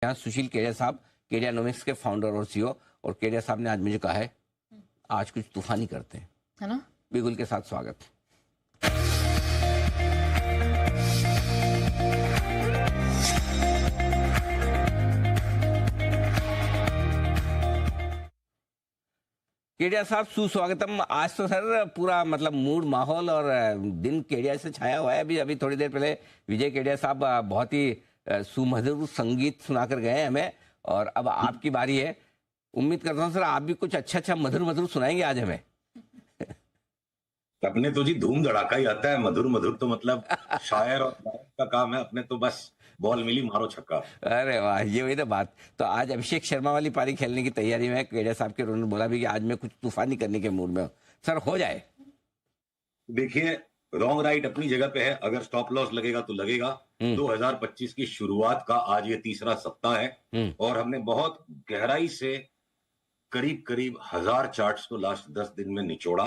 यहाँ सुशील केडिया साहब, केडियानोमिक्स के फाउंडर और सीईओ। और केडिया साहब ने आज मुझे कहा है आज कुछ तूफानी करते हैं, है ना। बिगुल के साथ स्वागत। केडिया साहब सुस्वागतम। आज तो सर पूरा मतलब मूड माहौल और दिन केडिया से छाया हुआ है। अभी थोड़ी देर पहले विजय केडिया साहब बहुत ही सुमधुर संगीत सुनाकर गए हमें, और अब आपकी बारी है। उम्मीद करता हूँ सर आप भी कुछ अच्छा मधुर मधुर सुनाएंगे आज हमें। अपने तो जी धूम धड़ाका ही आता है, मधुर मधुर तो मतलब शायर और गायक का काम है। अपने तो बस बॉल मिली मारो छक्का। अरे वाह, ये वही तो बात। तो आज अभिषेक शर्मा वाली पारी खेलने की तैयारी में केडिया साहब के उन्होंने बोला भी कि आज मैं कुछ तूफानी करने के मूड में हूँ। सर हो जाए। देखिए, रॉन्ग राइट अपनी जगह पे है। अगर स्टॉप लॉस लगेगा तो लगेगा। 2025 की शुरुआत का आज ये तीसरा सप्ताह है और हमने बहुत गहराई से करीब करीब 1000 चार्ट्स को लास्ट 10 दिन में निचोड़ा।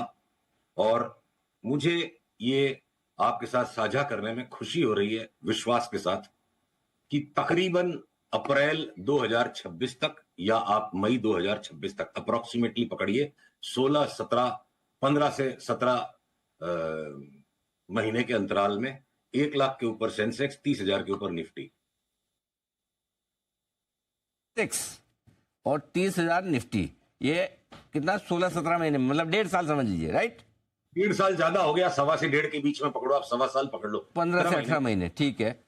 और मुझे ये आपके साथ साझा करने में खुशी हो रही है, विश्वास के साथ, कि तकरीबन अप्रैल 2026 तक या आप मई 2026 तक अप्रोक्सीमेटली पकड़िए 15 से 17 महीने के अंतराल में 1 लाख के ऊपर सेंसेक्स, 30,000 के ऊपर निफ्टी और 30,000 निफ्टी। ये कितना 16-17 महीने, मतलब 1.5 साल समझ लीजिए। राइट, 1.5 साल ज्यादा हो गया, 1.25 से 1.5 के बीच में पकड़ो आप, 1.25 साल पकड़ लो, 15 से 18 महीने। ठीक है,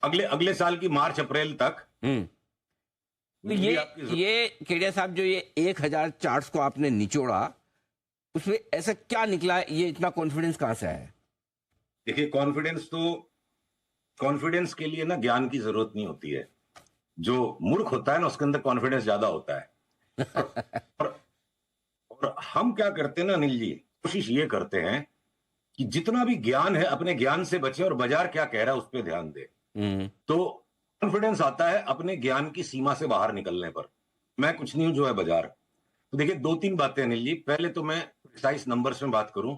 अगले साल की मार्च अप्रैल तक। तो ये केडिया साहब जो ये 1000 चार्ट्स को आपने निचोड़ा, उसमें ऐसा क्या निकला, ये इतना कॉन्फिडेंस कहां से आया? देखिए, कॉन्फिडेंस के लिए ना ज्ञान की जरूरत नहीं होती है। जो मूर्ख होता है ना उसके अंदर कॉन्फिडेंस ज्यादा होता है। और हम क्या करते हैं ना अनिल जी, कोशिश ये करते हैं कि जितना भी ज्ञान है अपने ज्ञान से बचे और बाजार क्या कह रहा है उस पर ध्यान दे। तो कॉन्फिडेंस आता है अपने ज्ञान की सीमा से बाहर निकलने पर। मैं कुछ नहीं हूं, जो है बाजार। तो देखिए, 2-3 बातें अनिल जी। पहले तो मैं प्रिसाइज नंबर्स में बात करूं।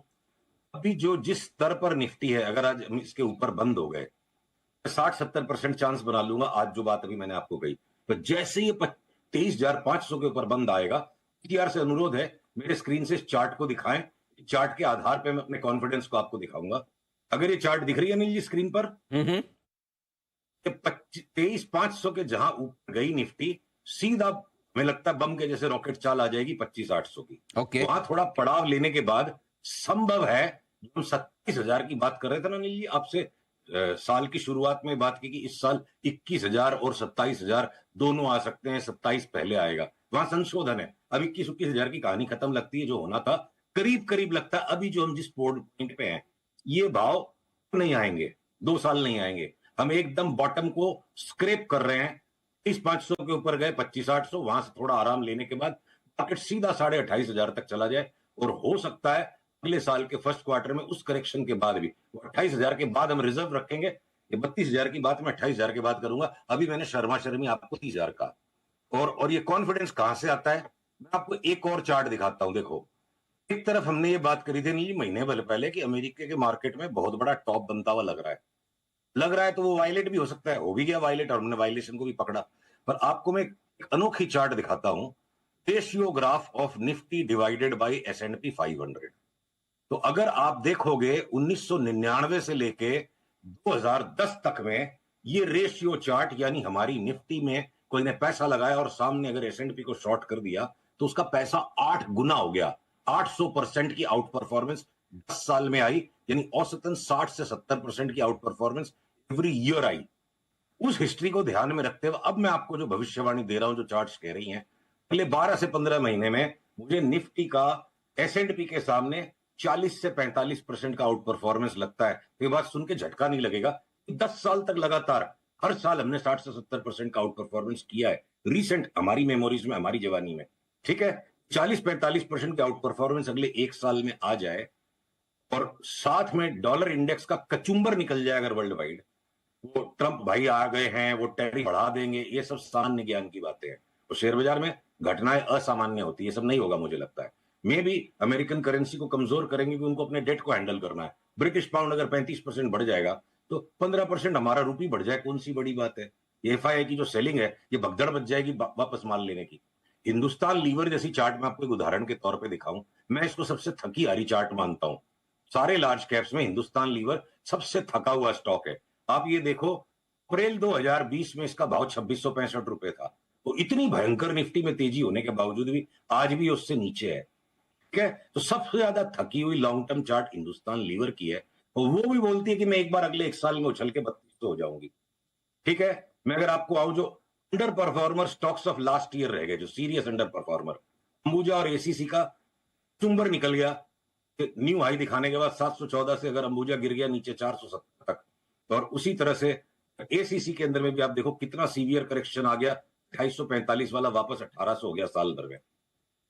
अभी जो जिस स्तर पर निफ्टी है, अगर आज इसके ऊपर बंद हो गए 60-70% चांस बना लूंगा आज जो बात अभी मैंने आपको कही। तो जैसे ये 23,500 के ऊपर बंद आएगा, पीटीआर से अनुरोध है मेरे स्क्रीन से इस चार्ट को दिखाएं। चार्ट के आधार पे मैं अपने कॉन्फिडेंस को आपको दिखाऊंगा। अगर ये चार्ट दिख रही है अनिल जी स्क्रीन पर, 23,500 के जहां ऊपर गई निफ्टी, सीधा हमें लगता है बम के जैसे रॉकेट चाल आ जाएगी 25,800 की। वहां थोड़ा पड़ाव लेने के बाद संभव है, हम 27,000 की बात कर रहे थे ना अनिल जी आपसे, साल की शुरुआत में बात की कि इस साल 21,000 और 27,000 दोनों आ सकते हैं। 27 पहले आएगा, वहां संशोधन है। अब 21-21,000 की कहानी खत्म लगती है। जो होना था करीब करीब लगता है। अभी जो हम जिस पॉइंट पे हैं, ये भाव नहीं आएंगे, 2 साल नहीं आएंगे। हम एकदम बॉटम को स्क्रेप कर रहे हैं। 23,500 के ऊपर गए 25,800, वहां से थोड़ा आराम लेने के बाद मार्केट सीधा 28,500 तक चला जाए। और हो सकता है अगले साल के फर्स्ट क्वार्टर में उस करेक्शन के बाद भी 28,000 के बाद हम रिजर्व रखेंगे। ये 32,000 की बात मैं 28,000 के बाद करूंगा। अभी मैंने शर्मा शर्मी आपको 30,000 का। और ये कॉन्फिडेंस कहां से आता है, मैं आपको एक और चार्ट दिखाता हूं। देखो, एक तरफ हमने ये बात करी थी नहीं महीने भले पहले कि अमेरिका के मार्केट में बहुत बड़ा टॉप बनता हुआ लग रहा है तो वो वायलेट भी हो सकता है। हो भी गया वायलेट, और हमने वायलेशन को भी पकड़ा। पर आपको मैं एक अनोखी चार्ट दिखाता हूं, ratiograph of Nifty divided by S&P 500। तो अगर आप देखोगे 1999 से लेके 2010 तक में ये रेशियो चार्ट, यानी हमारी निफ्टी में कोई ने पैसा लगाया और सामने अगर S&P को शॉर्ट कर दिया तो उसका पैसा 8 गुना हो गया। 800% की आउट परफॉर्मेंस 10 साल में आई, यानी औसतन 60 से 70% की out performance every year I. उस हिस्ट्री को ध्यान में रखते हुए अब मैं आपको जो भविष्यवाणी दे रहा हूं, जो चार्ट्स कह रही हैं, पहले 12 से 15 महीने में मुझे निफ्टी का S&P के सामने 40 से 45% का आउट परफॉर्मेंस लगता है। ये बात सुन के झटका नहीं लगेगा। 10 साल तक लगातार हर साल हमने 60 से 70% का आउट परफॉर्मेंस किया है, रिसेंट हमारी मेमोरीज में, हमारी जवानी में। ठीक है, 40-45% के आउट परफॉर्मेंस अगले 1 साल में आ जाए और साथ में डॉलर इंडेक्स का कचुंबर निकल जाए अगर वर्ल्ड वाइड, वो ट्रंप भाई आ गए हैं, वो टैरिफ बढ़ा देंगे, ये सब सामान्य ज्ञान की बातें हैं। तो शेयर बाजार में घटनाएं असामान्य होती है, ये सब नहीं होगा मुझे लगता है। मे भी अमेरिकन करेंसी को कमजोर करेंगे कि उनको अपने डेट को हैंडल करना है। ब्रिटिश पाउंड अगर 35% बढ़ जाएगा तो 15% हमारा रूपी बढ़ जाए, कौन सी बड़ी बात है। ये एफआईआई की जो सेलिंग है ये भगदड़ बच जाएगी वापस माल लेने की। हिंदुस्तान लीवर जैसी चार्ट मैं आपको एक उदाहरण के तौर पे दिखाऊं, मैं इसको सबसे थकी हारी चार्ट मानता हूं। सारे लार्ज कैप्स में हिंदुस्तान लीवर सबसे थका हुआ स्टॉक है। आप ये देखो, अप्रैल 2020 में इसका भाव 2665 रुपए था, तो इतनी भयंकर निफ्टी में तेजी होने के बावजूद भी आज भी उससे नीचे है। ठीक है, तो सबसे ज्यादा थकी हुई long term chart Hindustan lever की है, और वो भी बोलती है कि मैं एक बार अगले 1 साल में उछल के 3200 हो जाऊंगी। ठीक है, मैं अगर आपको आऊं जो under performer stocks of last year रह गए, जो सीरियस अंडर परफॉर्मर, अंबुजा और एसीसी का चुंबर निकल गया न्यू हाई दिखाने के बाद 714 से अगर अंबुजा गिर गया नीचे 470 तक, और उसी तरह से एसीसी के अंदर में भी आप देखो कितना सीवियर करेक्शन आ गया, 2845 वाला वापस 1800 हो गया साल भर में।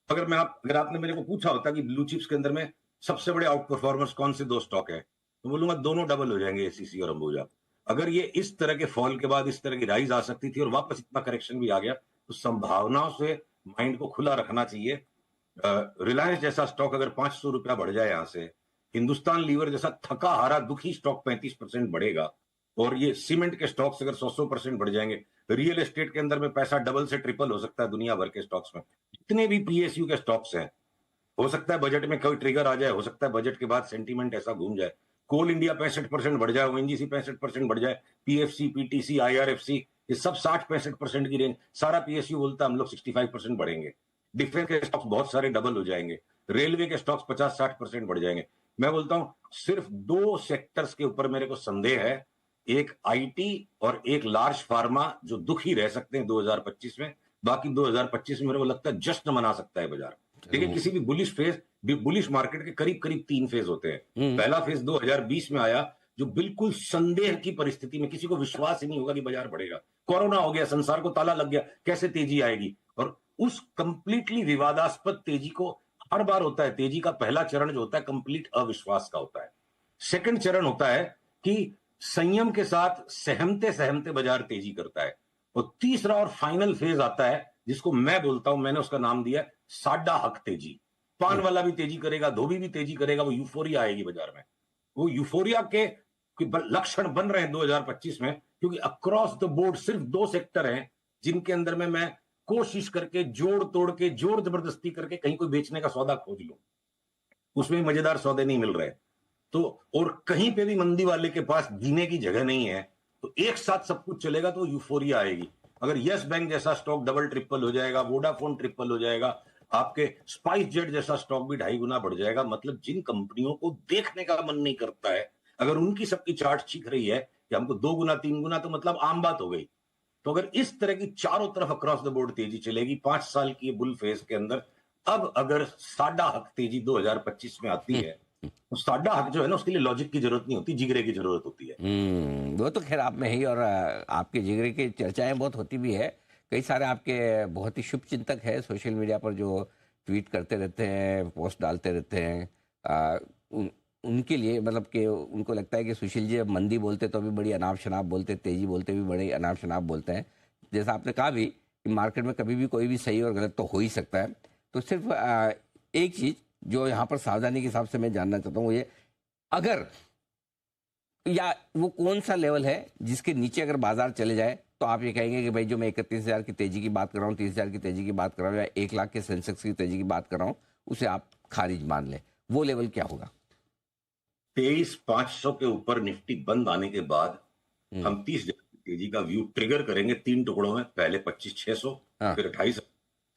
अगर आपने मेरे को पूछा होता कि ब्लू चिप्स के अंदर में सबसे बड़े आउट परफॉर्मर्स कौन से 2 स्टॉक है, तो बोलूंगा दोनों डबल हो जाएंगे, एसीसी और अंबुजा। अगर ये इस तरह के फॉल के बाद इस तरह की राइज आ सकती थी और वापस इतना करेक्शन भी आ गया, तो संभावनाओं से माइंड को खुला रखना चाहिए। रिलायंस जैसा स्टॉक अगर 500 रुपया बढ़ जाए यहां से, हिंदुस्तान लीवर जैसा थका हारा दुखी स्टॉक 35% बढ़ेगा, और ये सीमेंट के स्टॉक्स अगर 100% बढ़ जाएंगे, रियल एस्टेट के अंदर में पैसा डबल से ट्रिपल हो सकता है दुनिया भर के स्टॉक्स में। जितने भी पीएसयू के स्टॉक्स हैं, हो सकता है बजट में कोई ट्रिगर आ जाए, हो सकता है बजट के बाद सेंटीमेंट ऐसा घूम जाए, कोल इंडिया 65% बढ़ जाए, ओएनजीसी 65% बढ़ जाए, पीएफसी, पीटीसी, आईआरएफसी ये सब 60-65% की रेंज, सारा पीएसयू बोलता है हम लोग 65% बढ़ेंगे। डिफेंस के स्टॉक्स बहुत सारे डबल हो जाएंगे, रेलवे के स्टॉक्स 50-60% बढ़ जाएंगे। मैं बोलता हूं सिर्फ 2 सेक्टर्स के ऊपर मेरे को संदेह है, एक आईटी और एक लार्ज फार्मा, जो दुखी रह सकते हैं 2025 में। बाकी 2025 में मेरे को लगता है जश्न मना सकता है बाजार। देखिए, किसी भी बुलिश मार्केट के करीब करीब 3 फेज होते हैं। पहला फेज 2020 में आया, जो बिल्कुल संदेह की परिस्थिति में किसी को विश्वास ही नहीं होगा कि बाजार बढ़ेगा, कोरोना हो गया, संसार को ताला लग गया, कैसे तेजी आएगी, और उस कंप्लीटली विवादास्पद तेजी को हर बार होता है। तेजी का पहला चरण जो होता है कंप्लीट अविश्वास का होता है। सेकंड चरण होता है कि संयम के साथ सहमते सहमते बाजार तेजी करता है, और तीसरा और फाइनल फेज आता है जिसको मैं बोलता हूं, मैंने उसका नाम दिया साडा हक तेजी। पान वाला भी तेजी करेगा, धोबी भी तेजी करेगा, वो यूफोरिया आएगी बाजार में। वो यूफोरिया के लक्षण बन रहे हैं 2025 में, क्योंकि अक्रॉस द बोर्ड सिर्फ 2 सेक्टर हैं जिनके अंदर में मैं कोशिश करके जोड़ तोड़ के जोर जबरदस्ती करके कहीं कोई बेचने का सौदा खोज लूं, उसमें मजेदार सौदे नहीं मिल रहे। तो और कहीं पे भी मंदी वाले के पास जीने की जगह नहीं है, तो एक साथ सब कुछ चलेगा तो यूफोरिया आएगी। अगर यस बैंक जैसा स्टॉक डबल ट्रिपल हो जाएगा, वोडाफोन ट्रिपल हो जाएगा, आपके स्पाइस जेट जैसा स्टॉक भी 2.5 गुना बढ़ जाएगा। मतलब जिन कंपनियों को देखने का मन नहीं करता है, अगर उनकी सबकी चार्ट चीख रही है कि हमको 2 गुना 3 गुना, तो मतलब आम बात हो गई। तो अगर इस तरह की चारों तरफ अक्रॉस द बोर्ड तेजी चलेगी 5 साल की बुल फेज के अंदर, अब अगर साडा हक तेजी 2025 में आती है, तो साडा हक जो है ना, उसके लिए लॉजिक की जरूरत नहीं होती, जिगरे की जरूरत होती है। वो तो खैर आप में ही, और आपके जिगरे की चर्चाएं बहुत होती भी है। कई सारे आपके बहुत ही शुभ चिंतक है सोशल मीडिया पर जो ट्वीट करते रहते हैं, पोस्ट डालते रहते हैं। उनके लिए मतलब कि उनको लगता है कि सुशील जी अब मंदी बोलते तो भी बड़ी अनाप शनाप बोलते, तेजी बोलते भी बड़े अनाप शनाप बोलते हैं। जैसा आपने कहा भी कि मार्केट में कभी भी कोई भी सही और गलत तो हो ही सकता है। तो सिर्फ एक चीज जो यहाँ पर सावधानी के हिसाब से मैं जानना चाहता हूँ, वो ये, अगर या वो कौन सा लेवल है जिसके नीचे अगर बाजार चले जाए तो आप ये कहेंगे कि भाई जो मैं 31,000 की तेजी की बात कर रहा हूँ, 30,000 की तेजी की बात कर रहा हूँ, या 1 लाख के सेंसेक्स की तेजी की बात कर रहा हूँ, उसे आप खारिज मान लें, वो लेवल क्या होगा? 23,500 के ऊपर निफ्टी बंद आने के बाद हम 30,000 की तेजी का व्यू ट्रिगर करेंगे 3 टुकड़ों में, पहले 25,600, फिर 28,000,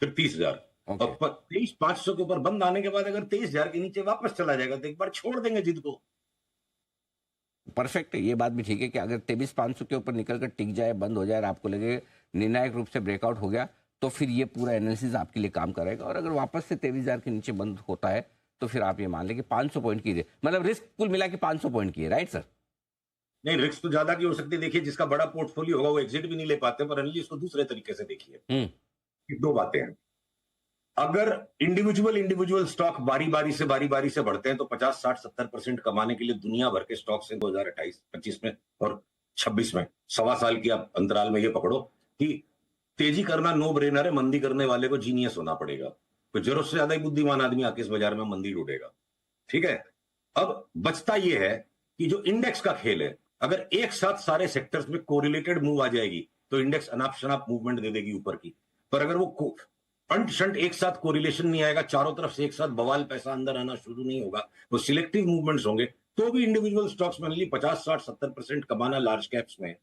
फिर 30,000। और 23,500 के ऊपर बंद आने के बाद अगर 23,000 के नीचे वापस चला जाएगा तो एक बार छोड़ देंगे जिद को। परफेक्ट है, ये बात भी ठीक है कि अगर 23,500 के ऊपर निकलकर टिक जाए, बंद हो जाए और आपको लगे निर्णायक रूप से ब्रेकआउट हो गया, तो फिर ये पूरा एनालिसिस आपके लिए काम करेगा। और अगर वापस से 23,000 के नीचे बंद होता है तो फिर आप ये मान लें कि 500 पॉइंट की, मतलब रिस्क कुल मिला के 500 पॉइंट की है, राइट सर? नहीं, रिस्क तो ज्यादा की हो सकती है। देखिए, जिसका बड़ा पोर्टफोलियो होगा वो एग्जिट भी नहीं ले पाते, पर एनालिस्ट को दूसरे तरीके से देखिए। 2 बातें हैं। अगर इंडिविजुअल स्टॉक बारी बारी से बढ़ते हैं तो 50, 60, 70% कमाने के लिए दुनिया भर के स्टॉक्स हैं 2028, 25 में और 26 में। 1.25 साल की आप अंतराल में ये पकड़ो कि तेजी करना नो ब्रेनर है, मंदी करने वाले को जीनियस होना पड़ेगा। तो जरूरत से ज्यादा ही बुद्धिमान आदमी आके इस बाजार में मंदी ढूंढेगा। ठीक है, अब बचता यह है कि जो इंडेक्स का खेल है, अगर एक साथ सारे सेक्टर्स में कोरिलेटेड मूव आ जाएगी तो इंडेक्स अनाप शनाप मूवमेंट दे देगी ऊपर की। पर अगर वो फंड शंट एक साथ कोरिलेशन नहीं आएगा, चारों तरफ से एक साथ बवाल पैसा अंदर आना शुरू नहीं होगा, वो सिलेक्टिव मूवमेंट्स होंगे, तो भी इंडिविजुअल स्टॉक्स में 50-60-70% कमाना लार्ज कैप्स में।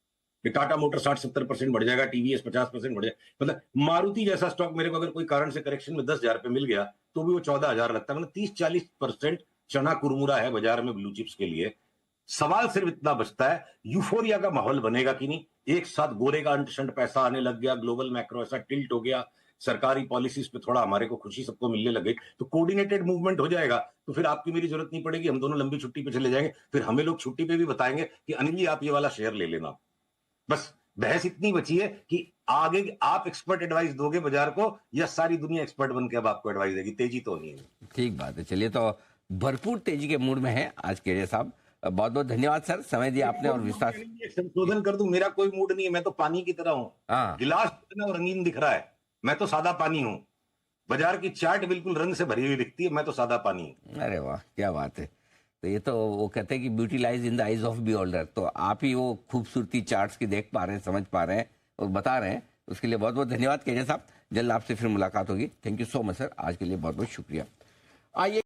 टाटा मोटर 60-70% बढ़ जाएगा, टीवीएस 50% बढ़ जाएगा। मतलब मारुति जैसा स्टॉक मेरे को अगर कोई कारण से करेक्शन में 10,000 पे मिल गया तो भी वो 14,000 लगता है। मतलब 30-40% चना कुरमुरा है बाजार में ब्लू चिप्स के लिए। सवाल सिर्फ इतना बचता है, यूफोरिया का माहौल बनेगा कि नहीं। एक साथ गोरे का अंट पैसा आने लग गया, ग्लोबल मैक्रो ऐसा टिल्ट हो गया, सरकारी पॉलिसीज पे थोड़ा हमारे को खुशी सबको मिलने लगे, तो कोऑर्डिनेटेड मूवमेंट हो जाएगा। तो फिर आपकी मेरी जरूरत नहीं पड़ेगी, हम दोनों लंबी छुट्टी पे चले जाएंगे। फिर हमें लोग छुट्टी पे भी बताएंगे कि अनिल जी आप ये वाला शेयर ले लेना। बस बहस इतनी बची है कि आगे आप एक्सपर्ट एडवाइस दोगे बाजार को, या सारी दुनिया एक्सपर्ट बन के अब आपको एडवाइस देगी। तेजी तो नहीं है। ठीक बात है। चलिए, तो भरपूर तेजी के मूड में है आज केडिया साहब। बहुत बहुत धन्यवाद सर, समय दिया आपने और विस्तार। संशोधन कर दूं, मेरा कोई मूड नहीं है, मैं तो पानी की तरह हूं। हाँ, गिलास इतना रंगीन दिख रहा है, मैं तो सादा पानी हूं। बाजार की चाट बिल्कुल रंग से भरी हुई दिखती है, मैं तो सादा पानी हूं। अरे वाह, क्या बात है। तो ये तो वो कहते हैं कि beauty lies in the eyes of beholder. तो आप ही वो खूबसूरती चार्ट्स की देख पा रहे हैं, समझ पा रहे हैं और बता रहे हैं, उसके लिए बहुत बहुत धन्यवाद केडिया साहब। जल्द आपसे फिर मुलाकात होगी। Thank you so much sir, आज के लिए बहुत बहुत शुक्रिया। आइए।